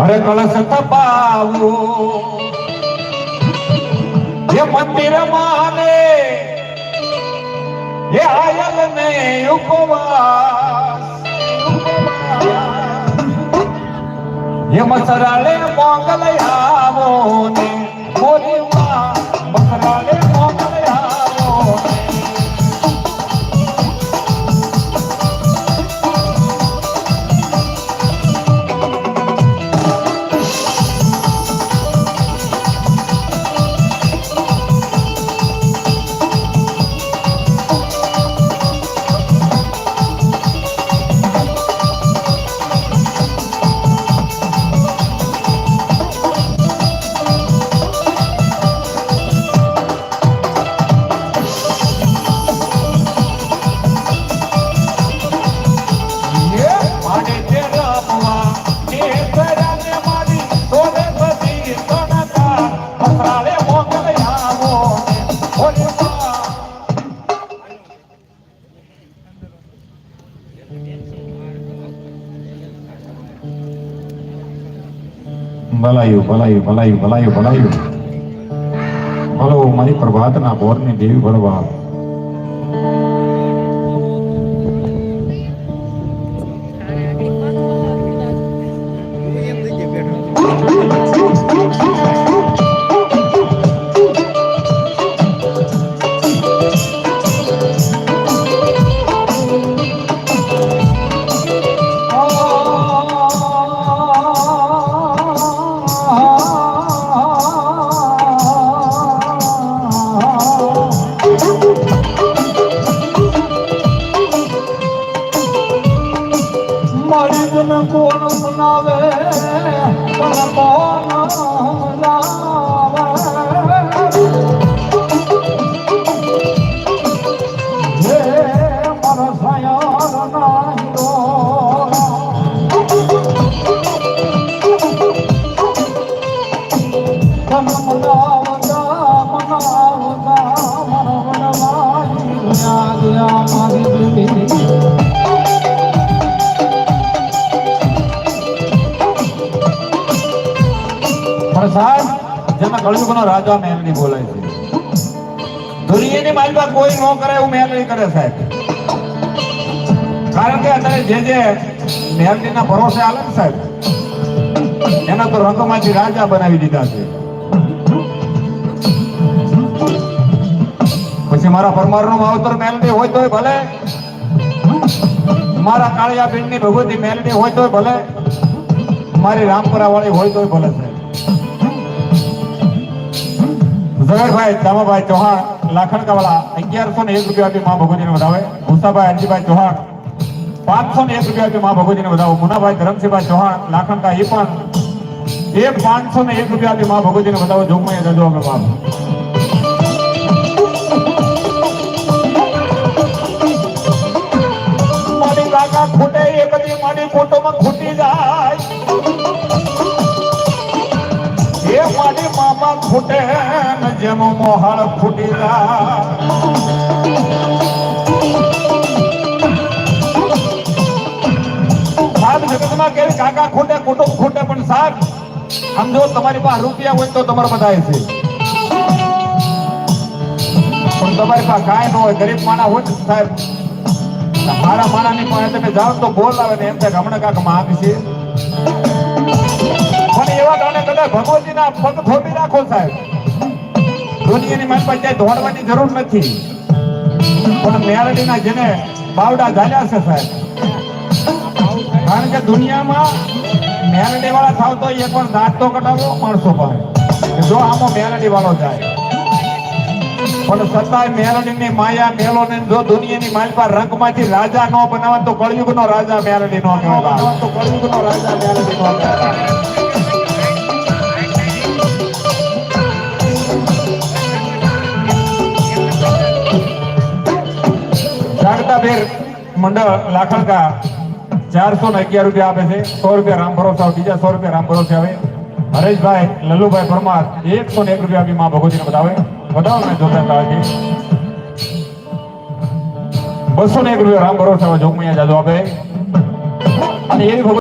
અરે કળશ તપાવો એ મંદિર માને એ આયલ ને ઉપવાસ એ મસરાલે મોગલ આવો ને મોરી માં મસરાલે મોગલ આવો ભલાયું ભલાયું ભલાયું ભલાયું ભલાયું ભલો મારી પ્રભાતના ભોરની દેવી ભળવા કોણ બનાવે પણ કોણ લાવે હે મારા સાયાર નાહીરો મનાવતા મારા વનવાઈ ગયા મારી સાહેબ જેમાં કળયુગનો રાજા મેલડી બોલાય છે દુનિયાની માલમાં કોઈ ન કરે એવું મેલડી કરે સાહેબ કારણ કે અત્યારે જે મેલડીના ભરોસે આલે ને સાહેબ એના તો રંગમાંથી રાજા બનાવી દીધા છે પછી મારા પરમારનો માવતર મેલડી હોય તોય ભલે મારા કાળિયા પીરની ભગવતી મેલડી હોય તોય ભલે મારી રામપરા વાળી હોય તોય ભલે સાહેબ જગતભાઈ દામાભાઈ ચૌહાણ લાખણકા વાળા 1101 રૂપિયા આપી માં ભગવતીને વધાવે ભૂસાભાઈ અરજીભાઈ ચૌહાણ 501 રૂપિયા આપી માં ભગવતીને વધાવો મુનાભાઈ ધરમસિંહભાઈ ચૌહાણ લાખણકા એ પણ 501 રૂપિયા આપી માં ભગવતીને વધાવો જોગમાં જજો અમે બાપ મારી કાકા ખૂટે એ બધી મારી ફોટોમાં ખૂટી જાય એ મારી મામા ખૂટે ને જેમ મોહાળ ફૂટી જાય સાહેબ જગતમાં કે કાકા ખૂટે કુટુંબ ખૂટે પણ સાહેબ સમજો તમારી પાસે રૂપિયા હોય તો તમારે બધાય છે પણ તમારી પાસે કાંઈ ન હોય ગરીબ માણા હોય ને સાહેબ મારા માણાની પાસે તમે જાઓ તો બોલ આવે ને એમ થાય હમણાં કાંક માંગ છે પણ એવા ગાને કદાચ ભગવતીના પગ થોપી રાખો સાહેબ દુનિયાની મારી પાસે દોડવાની જરૂર નથી પણ મેલડીના જેને બાવડા ઝાલ્યા છે સાહેબ કારણ કે દુનિયામાં મેલડી વાળા થાવ તો એ પણ દાંત તો કટાવો માણસો પાસે જો આમાં મેલડી વાળો જાય પણ છતાંય મેલડીની માયા મેલોને જો દુનિયાની માલ પર રંગમાંથી રાજા ન બનાવે તો કળયુગનો રાજા મેલડી નો કહેવાય તો કળયુગનો રાજા મેલડી નો કહેવાય જાગતાભેર મંડળ લાખણકા 411 રૂપિયા આપે છે 100 રૂપિયા રામ ભરોસા બીજા 100 રૂપિયા રામ ભરોસે આવે હરેશભાઈ લલ્લુભાઈ પરમાર 101 રૂપિયા આપી માં ભગવતીને બતાવે મેં જોતા હતા 201 રૂપિયા રામ ભરોસે જોગમૈયા જાદુ આપે અને એવી